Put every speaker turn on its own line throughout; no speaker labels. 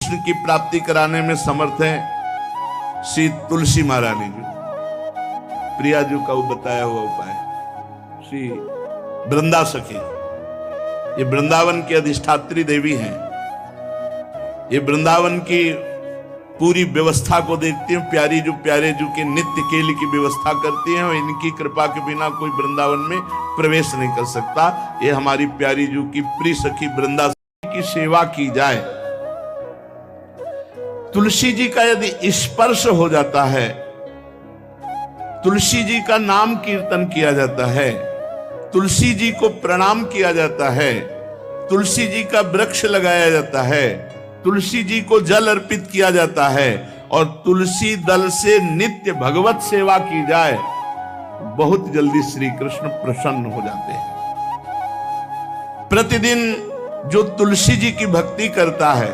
कृष्ण की प्राप्ति कराने में समर्थ हैं श्री तुलसी महारानी जी, प्रिया जी का वो बताया हुआ उपाय। श्री वृंदा सखी, ये वृंदावन की अधिष्ठात्री देवी हैं, ये वृंदावन की पूरी व्यवस्था को देखती हैं। प्यारी जो प्यारे जो के नित्य केली की व्यवस्था करती हैं और इनकी कृपा के बिना कोई वृंदावन में प्रवेश नहीं कर सकता। ये हमारी प्यारी जो की प्रिय सखी वृंदा की सेवा की जाए। तुलसी जी का यदि स्पर्श हो जाता है, तुलसी जी का नाम कीर्तन किया जाता है, तुलसी जी को प्रणाम किया जाता है, तुलसी जी का वृक्ष लगाया जाता है, तुलसी जी को जल अर्पित किया जाता है और तुलसी दल से नित्य भगवत सेवा की जाए, बहुत जल्दी श्री कृष्ण प्रसन्न हो जाते हैं। प्रतिदिन जो तुलसी जी की भक्ति करता है,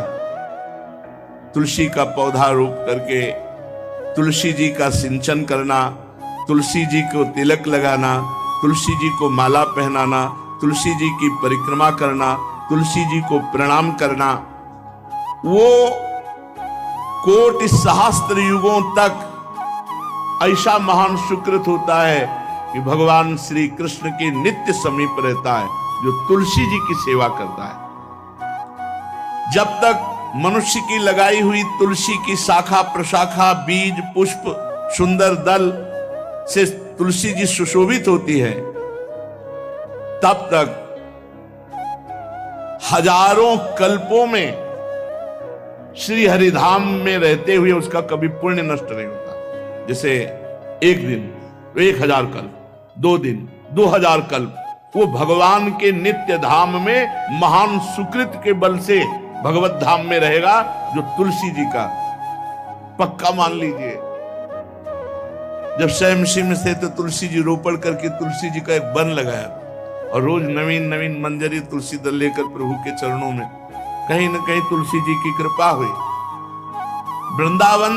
तुलसी का पौधा रोप करके तुलसी जी का सिंचन करना, तुलसी जी को तिलक लगाना, तुलसी जी को माला पहनाना, तुलसी जी की परिक्रमा करना, तुलसी जी को प्रणाम करना, वो कोटि सहस्त्र युगों तक ऐसा महान सुकृत होता है कि भगवान श्री कृष्ण के नित्य समीप रहता है जो तुलसी जी की सेवा करता है। जब तक मनुष्य की लगाई हुई तुलसी की शाखा प्रशाखा बीज पुष्प सुंदर दल से तुलसी जी सुशोभित होती है, तब तक हजारों कल्पों में श्री हरिधाम में रहते हुए उसका कभी पुण्य नष्ट नहीं होता। जैसे एक दिन 1000 कल्प, 2 दिन 2000 कल्प, वो भगवान के नित्य धाम में महान सुकृत के बल से भगवत धाम में रहेगा, जो तुलसी जी का पक्का मान लीजिए। जब स्वयं में से तो तुलसी जी रोपण करके तुलसी जी का एक वन लगाया और रोज नवीन नवीन मंजरी तुलसी दल लेकर प्रभु के चरणों में, कहीं न कहीं तुलसी जी की कृपा हुई। वृंदावन,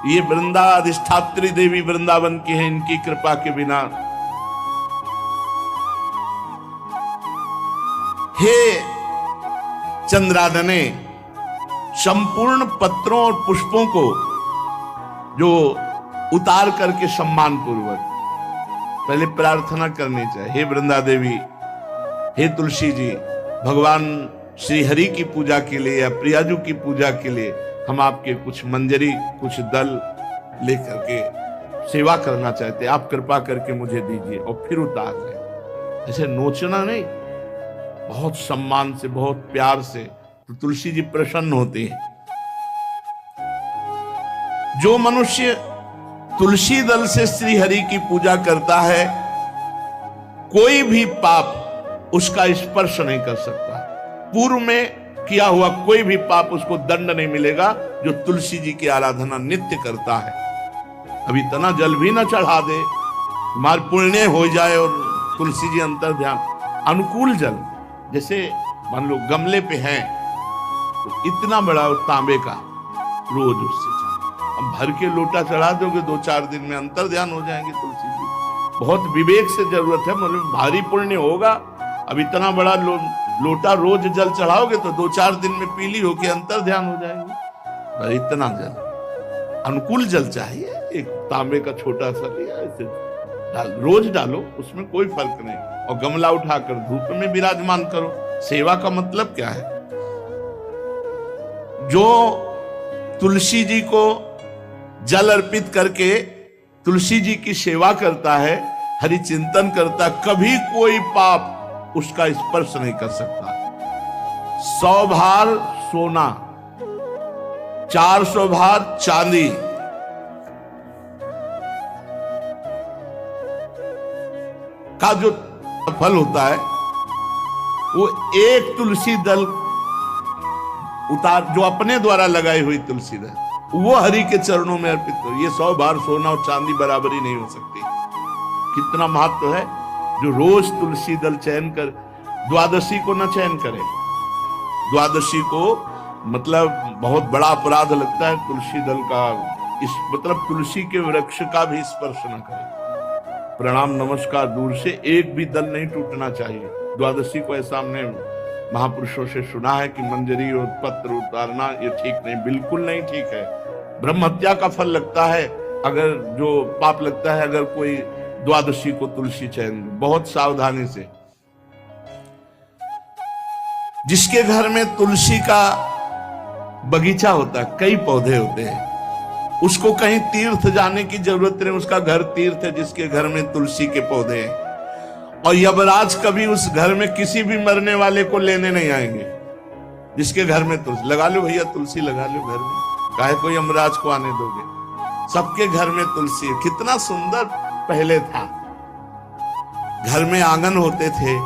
ये वृंदा अधिष्ठात्री देवी वृंदावन की है, इनकी कृपा के बिना। हे चंद्रादने, संपूर्ण पत्रों और पुष्पों को जो उतार करके सम्मान पूर्वक पहले प्रार्थना करनी चाहिए। हे वृंदा देवी, हे तुलसी जी, भगवान श्री हरि की पूजा के लिए या प्रियाजू की पूजा के लिए हम आपके कुछ मंजरी कुछ दल लेकर के सेवा करना चाहते हैं, आप कृपा करके मुझे दीजिए। और फिर उतार रहे, ऐसे नोचना नहीं, बहुत सम्मान से बहुत प्यार से, तो तुलसी जी प्रसन्न होती है। जो मनुष्य तुलसी दल से श्री हरि की पूजा करता है, कोई भी पाप उसका स्पर्श नहीं कर सकता। पूर्व में किया हुआ कोई भी पाप उसको दंड नहीं मिलेगा, जो तुलसी जी की आराधना नित्य करता है। अब इतना जल भी ना चढ़ा दे, तुम्हारे पुण्य हो जाए और तुलसी जी अंतर ध्यान अनुकूल जल, जैसे मान लो गमले पे हैं तो इतना बड़ा तांबे का रोज उससे अब भर के लोटा चढ़ा दोगे, 2-4 दिन में अंतर ध्यान हो जाएंगे तुलसी जी। बहुत विवेक से जरूरत है, मतलब भारी पुण्य होगा। अब इतना बड़ा लोटा रोज जल चढ़ाओगे तो 2-4 दिन में पीली होके अंतर ध्यान हो जाएंगे। पर इतना जल, अनुकूल जल चाहिए। एक तांबे का छोटा सा लिया, ऐसे रोज डालो, उसमें कोई फर्क नहीं। और गमला उठाकर धूप में विराजमान करो। सेवा का मतलब क्या है? जो तुलसी जी को जल अर्पित करके तुलसी जी की सेवा करता है, हरि चिंतन करता, कभी कोई पाप उसका स्पर्श नहीं कर सकता। 100 भार सोना, 400 भार चांदी, का जो फल होता है वो एक तुलसी दल उतार, जो अपने द्वारा लगाई हुई तुलसी दल, वो हरि के चरणों में अर्पित करो। ये 100 भार सोना और चांदी बराबरी नहीं हो सकती। कितना महत्व है। जो रोज तुलसी दल चयन कर, द्वादशी को न चयन करे, द्वादशी को मतलब बहुत बड़ा अपराध लगता है तुलसी दल का, इस मतलब तुलसी के वृक्ष का भी स्पर्श न करे। प्रणाम नमस्कार दूर से, एक भी दल नहीं टूटना चाहिए। द्वादशी को ऐसा हमने महापुरुषों से सुना है कि मंजरी और पत्र उतारना ये ठीक नहीं, बिल्कुल नहीं ठीक है। ब्रह्म हत्या का फल लगता है, अगर जो पाप लगता है अगर कोई द्वादशी को तुलसी चयन, बहुत सावधानी से। जिसके घर में तुलसी का बगीचा होता है, कई पौधे होते हैं, उसको कहीं तीर्थ जाने की जरूरत नहीं, उसका घर तीर्थ है जिसके घर में तुलसी के पौधे हैं। और यमराज कभी उस घर में किसी भी मरने वाले को लेने नहीं आएंगे। जिसके घर में तुलसी, लगा लो भैया तुलसी लगा लो घर में, काहे को यमराज को आने दोगे? सबके घर में तुलसी। कितना सुंदर पहले था, घर में आंगन होते थे,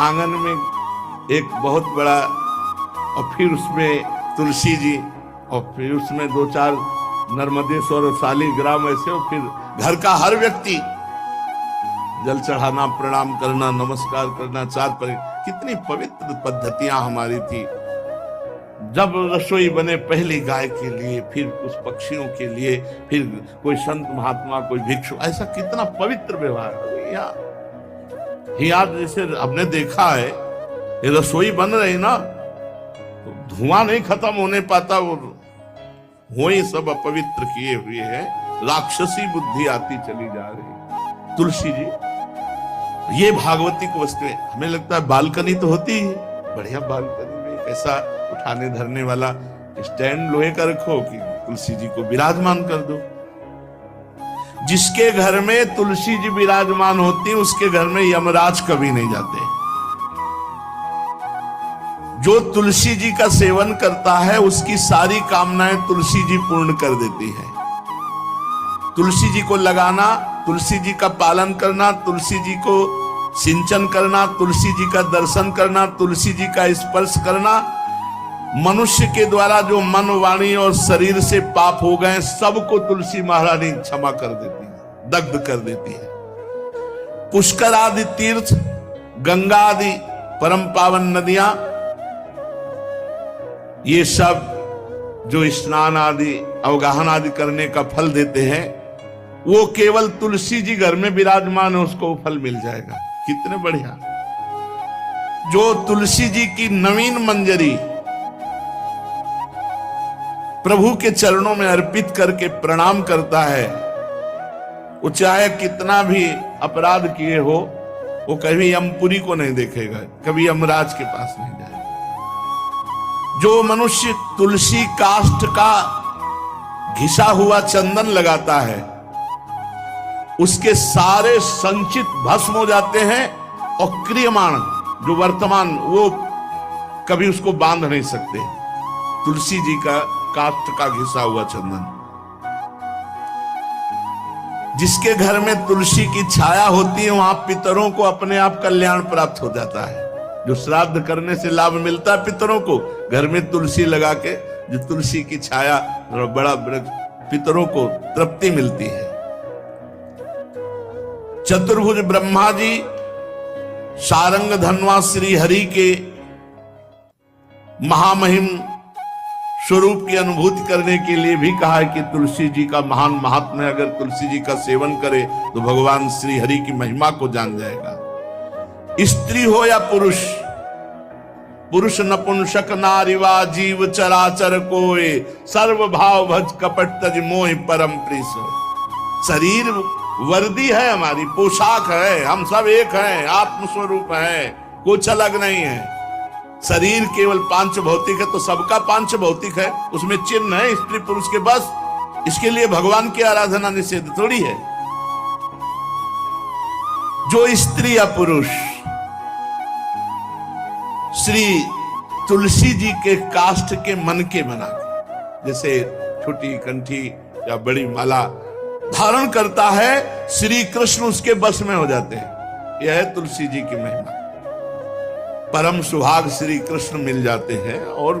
आंगन में एक बहुत बड़ा, और फिर उसमें तुलसी जी, और फिर उसमें 2-4 नर्मदेश्वर शालिग्राम ऐसे, और फिर घर का हर व्यक्ति जल चढ़ाना, प्रणाम करना, नमस्कार करना, 4 पर। कितनी पवित्र पद्धतियां हमारी थी। जब रसोई बने पहली गाय के लिए, फिर कुछ पक्षियों के लिए, फिर कोई संत महात्मा, कोई भिक्षु, ऐसा कितना पवित्र व्यवहार है। याद जैसे हमने देखा है, ये रसोई बन रही ना, तो धुआं नहीं खत्म होने पाता, वो ही सब अपवित्र किए हुए हैं, राक्षसी बुद्धि आती चली जा रही। तुलसी जी, ये भागवती को वस्तु है। हमें लगता है बालकनी तो होती है, बढ़िया बालकनी में ऐसा उठाने धरने वाला स्टैंड लोहे का रखो कि तुलसी जी को विराजमान कर दो। जिसके घर में तुलसी जी विराजमान होती, उसके घर में यमराज कभी नहीं जाते। जो तुलसी जी का सेवन करता है, उसकी सारी कामनाएं तुलसी जी पूर्ण कर देती है। तुलसी जी को लगाना, तुलसी जी का पालन करना, तुलसी जी को सिंचन करना, तुलसी जी का दर्शन करना, तुलसी जी का स्पर्श करना, मनुष्य के द्वारा जो मन, वाणी और शरीर से पाप हो गए, सबको तुलसी महारानी क्षमा कर देती है, दग्ध कर देती है। पुष्कर आदि तीर्थ, गंगा आदि परम पावन नदियां, ये सब जो स्नान आदि, अवगाहन आदि करने का फल देते हैं, वो केवल तुलसी जी घर में विराजमान है, उसको फल मिल जाएगा। कितने बढ़िया। जो तुलसी जी की नवीन मंजरी प्रभु के चरणों में अर्पित करके प्रणाम करता है, वो चाहे कितना भी अपराध किए हो, वो कभी यमपुरी को नहीं देखेगा, कभी यमराज के पास नहीं जाएगा। जो मनुष्य तुलसी काष्ठ का घिसा हुआ चंदन लगाता है, उसके सारे संचित भस्म हो जाते हैं, और क्रियमाण जो वर्तमान, वो कभी उसको बांध नहीं सकते। तुलसी जी का काष्ठ का घिसा हुआ चंदन। जिसके घर में तुलसी की छाया होती है, वहां पितरों को अपने आप कल्याण प्राप्त हो जाता है। जो श्राद्ध करने से लाभ मिलता है पितरों को, घर में तुलसी लगा के, जो तुलसी की छाया, बड़ा पितरों को तृप्ति मिलती है। चतुर्भुज ब्रह्मा जी सारंग धनवा श्री हरि के महामहिम स्वरूप की अनुभूति करने के लिए भी कहा है कि तुलसी जी का महान महात्म्य, अगर तुलसी जी का सेवन करे तो भगवान श्री हरि की महिमा को जान जाएगा। स्त्री हो या पुरुष, पुरुष नपुंसक नारीवा जीव चराचर कोय, सर्व भाव भज कपट तज मोह परम प्रीस। शरीर वर्दी है, हमारी पोशाक है, हम सब एक हैं, आत्मस्वरूप है, कुछ अलग नहीं है। शरीर केवल पांच भौतिक है, तो सबका पांच भौतिक है, उसमें चिन्ह है स्त्री पुरुष के, बस। इसके लिए भगवान की आराधना निषेध थोड़ी है। जो स्त्री या पुरुष श्री तुलसी जी के काष्ठ के मन के बना के, जैसे छोटी कंठी या बड़ी माला धारण करता है, श्री कृष्ण उसके बस में हो जाते हैं। यह है तुलसी जी की महिमा। परम सुहाग श्री कृष्ण मिल जाते हैं, और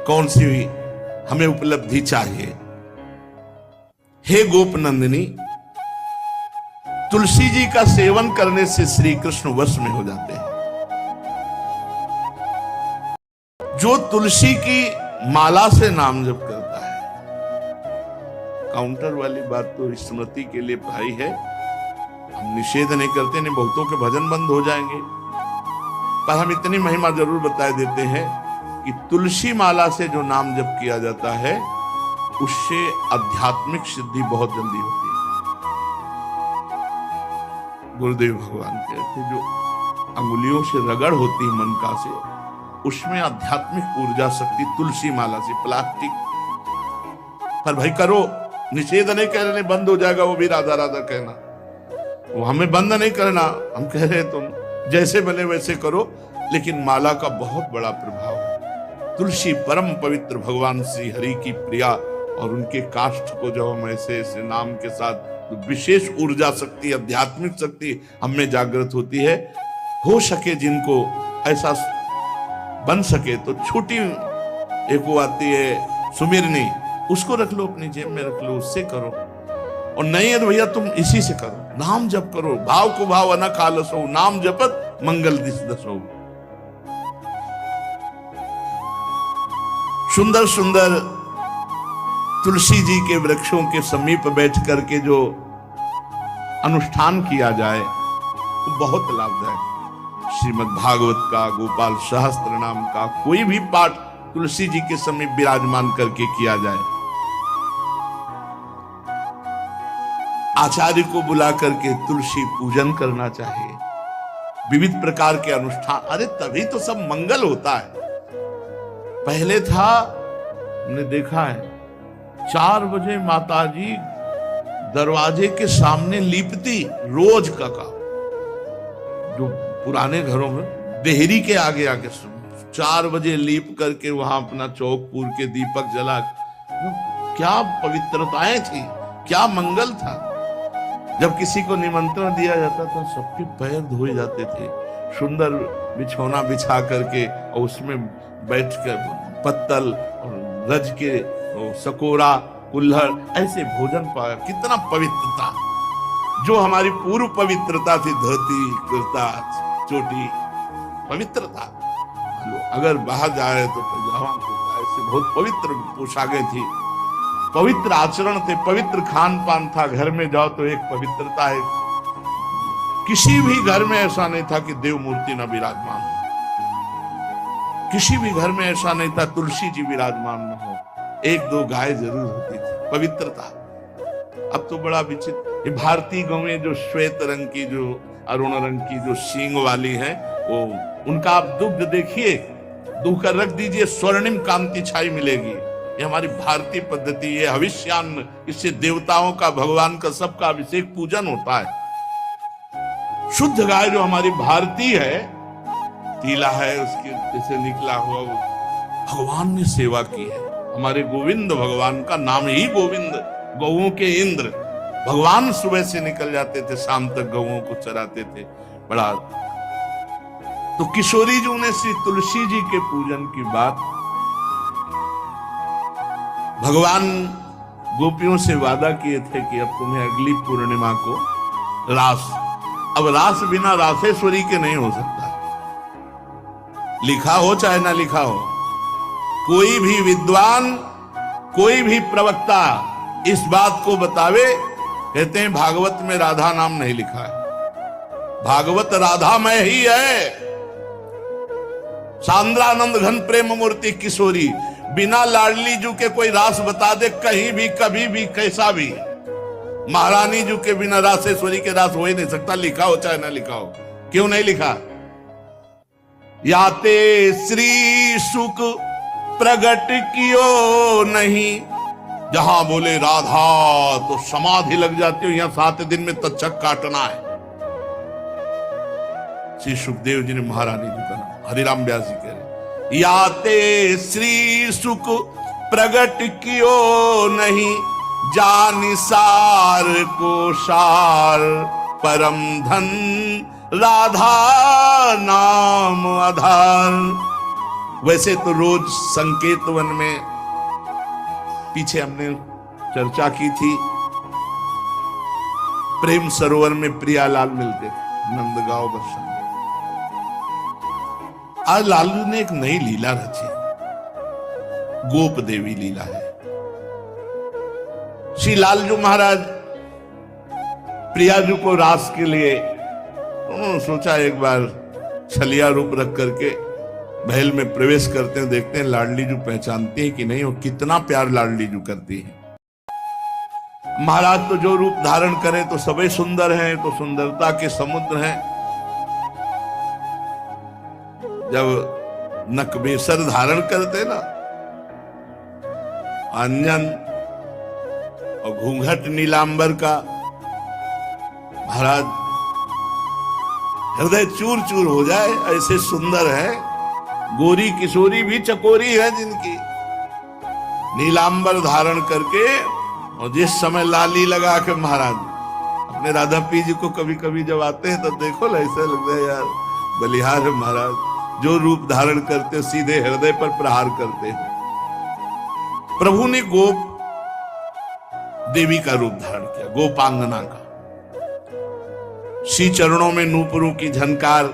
कौन सी भी हमें उपलब्धि चाहिए। हे गोप नंदिनी, तुलसी जी का सेवन करने से श्री कृष्ण वश में हो जाते हैं। जो तुलसी की माला से नाम जप करता है, काउंटर वाली बात तो स्मृति के लिए भाई है, हम निषेध नहीं करते, नहीं बहुतों के भजन बंद हो जाएंगे। पर हम इतनी महिमा जरूर बता देते हैं कि तुलसी माला से जो नाम जप किया जाता है उससे आध्यात्मिक सिद्धि बहुत जल्दी होती है। गुरुदेव भगवान कहते जो अंगुलियों से रगड़ होती है मन का से, उसमें आध्यात्मिक ऊर्जा शक्ति तुलसी माला से। प्लास्टिक पर भाई करो, निषेध नहीं कह रहे बंद हो जाएगा वो भी राधा राधा कहना, वो हमें बंद नहीं करना, हम कह रहे तुम जैसे बने वैसे करो, लेकिन माला का बहुत बड़ा प्रभाव है। तुलसी परम पवित्र भगवान श्री हरि की प्रिया, और उनके काष्ठ को जब हम ऐसे ऐसे नाम के साथ तो विशेष ऊर्जा शक्ति, आध्यात्मिक शक्ति हमें जागृत होती है। हो सके जिनको ऐसा बन सके तो छोटी एक वो आती है सुमिरनी, उसको रख लो, अपनी जेब में रख लो, उससे करो। और नहीं है तो भैया तुम इसी से करो, नाम जप करो। भाव को भाव न खालसो, नाम जपत मंगल दिस दसो। सुंदर सुंदर तुलसी जी के वृक्षों के समीप बैठ करके जो अनुष्ठान किया जाए तो बहुत लाभदायक। श्रीमद् भागवत का, गोपाल सहस्त्र नाम का कोई भी पाठ तुलसी जी के समीप विराजमान करके किया जाए, आचार्य को बुला करके तुलसी पूजन करना चाहिए, विविध प्रकार के अनुष्ठान। अरे तभी तो सब मंगल होता है। पहले था, हमने देखा है 4 बजे माताजी दरवाजे के सामने लीपती, रोज का काम। जो पुराने घरों में देहरी के आगे आके 4 बजे लीप करके वहां अपना चौक पूर के दीपक जला, क्या पवित्रताएं थी, क्या मंगल था। जब किसी को निमंत्रण दिया जाता था सबके पैर धोए जाते थे, सुंदर बिछौना बिछा करके और उसमें बैठकर पत्तल और रज के सकोरा कुल्हड़ ऐसे भोजन पाया। कितना पवित्रता, जो हमारी पूर्व पवित्रता थी, धोती कुर्ता चोटी, पवित्रता। अगर बाहर जाए तो पैजामा कुर्ता, ऐसे बहुत पवित्र पोशाकें थी, पवित्र आचरण थे, पवित्र खान पान था। घर में जाओ तो एक पवित्रता है। किसी भी घर में ऐसा नहीं था कि देव मूर्ति न विराजमान हो, किसी भी घर में ऐसा नहीं था तुलसी जी विराजमान न हो। 1-2 गाय जरूर होती थी, पवित्रता। अब तो बड़ा विचित्र, भारतीय गौएं जो श्वेत रंग की, जो अरुण रंग की, जो सींग वाली हैं, वो उनका आप दुग्ध देखिए, दूकर रख दीजिए, स्वर्णिम कांति छाई मिलेगी। ये हमारी भारतीय पद्धति, ये हविष्यान्न, इससे देवताओं का, भगवान का, सबका अभिषेक पूजन होता है। शुद्ध गाय जो हमारी भारतीय है, तीला है उसके जैसे निकला हुआ, वो भगवान ने सेवा की है। हमारे गोविंद भगवान का नाम ही गोविंद, गौओं के इंद्र। भगवान सुबह से निकल जाते थे, शाम तक गौओं को चराते थे। बड़ा तो किशोरी जी ने श्री तुलसी जी के पूजन की बात, भगवान गोपियों से वादा किए थे कि अब तुम्हें अगली पूर्णिमा को रास, अब रास बिना रासेश्वरी के नहीं हो सकता। लिखा हो चाहे ना लिखा हो, कोई भी विद्वान, कोई भी प्रवक्ता इस बात को बतावे, कहते हैं भागवत में राधा नाम नहीं लिखा है, भागवत राधामय ही है। सांद्रानंद घन प्रेम मूर्ति किशोरी, बिना लाडली जू के कोई रास बता दे कहीं भी, कभी भी, कैसा भी। महारानी जू के बिना रासेश्वरी के रास हो ही नहीं सकता, लिखा हो चाहे ना लिखा हो। क्यों नहीं लिखा? याते श्री सुख प्रगट कियो नहीं, जहां बोले राधा तो समाधि लग जाती हो। यहां 7 दिन में तक्षक काटना है। श्री सुखदेव जी ने महारानी जी का नाम, हरिराम व्यास जी कह रहे, याते श्री सुख प्रगट कियो नहीं, जानि सार को सार परम धन, राधा नाम आधार। वैसे तो रोज संकेत वन में, पीछे हमने चर्चा की थी, प्रेम सरोवर में प्रियालाल मिलते थे, नंदगांव बरसा। आज लालू ने एक नई लीला रची, गोप देवी लीला है। श्री लालजू महाराज प्रियाजू को रास के लिए उन्होंने सोचा एक बार छलिया रूप रख करके महल में प्रवेश करते हैं। देखते हैं लाडली जू पहचानती है कि नहीं, वो कितना प्यार लाडली जू करती है। महाराज तो जो रूप धारण करे तो सभी सुंदर हैं, तो सुंदरता के समुद्र हैं। जब नकबेसर धारण करते ना, अंजन और घूंघट नीलांबर का, महाराज हृदय चूर चूर हो जाए, ऐसे सुंदर है। गोरी किशोरी भी चकोरी है जिनकी, नीलांबर धारण करके। और जिस समय लाली लगा के महाराज अपने राधा पी जी को कभी कभी जब आते हैं तो देखो ना, ऐसा लगता है यार बलिहार है महाराज। जो रूप धारण करते सीधे हृदय पर प्रहार करते हैं। प्रभु ने गोप देवी का रूप धारण किया, गोपांगना का। श्री चरणों में नूपुरों की झनकार,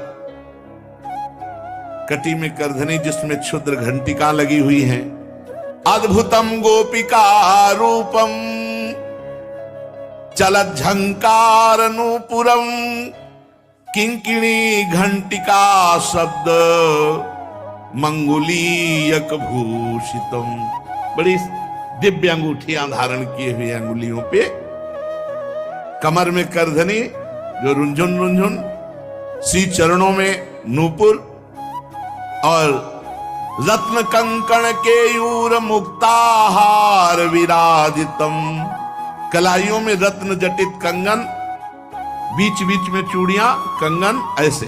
कटी में करधनी जिसमें क्षुद्र घंटिका लगी हुई हैं। अद्भुतम गोपिका रूपम चलत झंकार नूपुरम किंकिणी घंटिका शब्द मंगुलीयक भूषितम। बड़ी दिव्य अंगूठियां धारण किए हुए अंगुलियों पे, कमर में करधनी जो रुंझुन रुंझुन, श्री चरणों में नूपुर और रत्न कंकण केयूर मुक्ताहार विराजितम। कलाइयों में रत्न जटित कंगन, बीच बीच में चूड़ियां, कंगन ऐसे,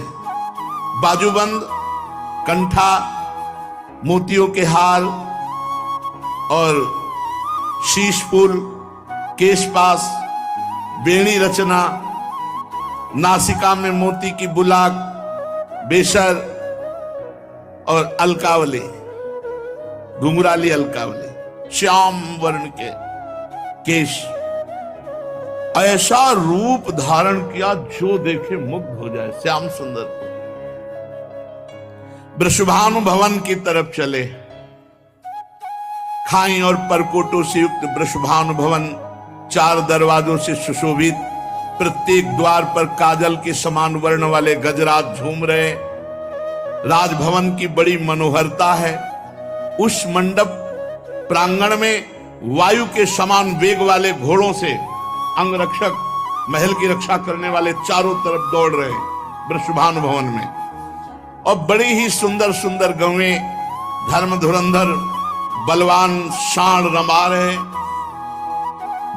बाजूबंद, कंठा, मोतियों के हार और शीश फूल, केशपास, बेणी रचना, नासिका में मोती की बुलाक, बेशर और अलकावली, घुंघराली अलकावली, श्याम वर्ण के केश। ऐसा रूप धारण किया जो देखे मुग्ध हो जाए। श्याम सुंदर वृषभानु भवन की तरफ चले। खाई और परकोटों से युक्त वृषभानु भवन 4 दरवाजों से सुशोभित, प्रत्येक द्वार पर काजल के समान वर्ण वाले गजराज झूम रहे। राजभवन की बड़ी मनोहरता है। उस मंडप प्रांगण में वायु के समान वेग वाले घोड़ों से अंगरक्षक, महल की रक्षा करने वाले चारों तरफ दौड़ रहे वृषभानु भवन में। और बड़ी ही सुंदर सुंदर गौएं, धर्म धुरंधर बलवान शाण रमा रहे।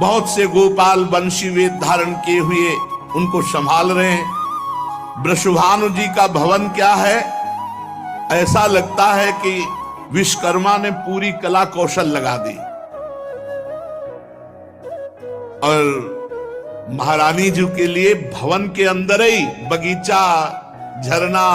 बहुत से गोपाल बंशी वेद धारण किए हुए उनको संभाल रहे हैं। वृषभानु जी का भवन क्या है, ऐसा लगता है कि विश्वकर्मा ने पूरी कला कौशल लगा दी। और महारानी जी के लिए भवन के अंदर ही बगीचा, झरना,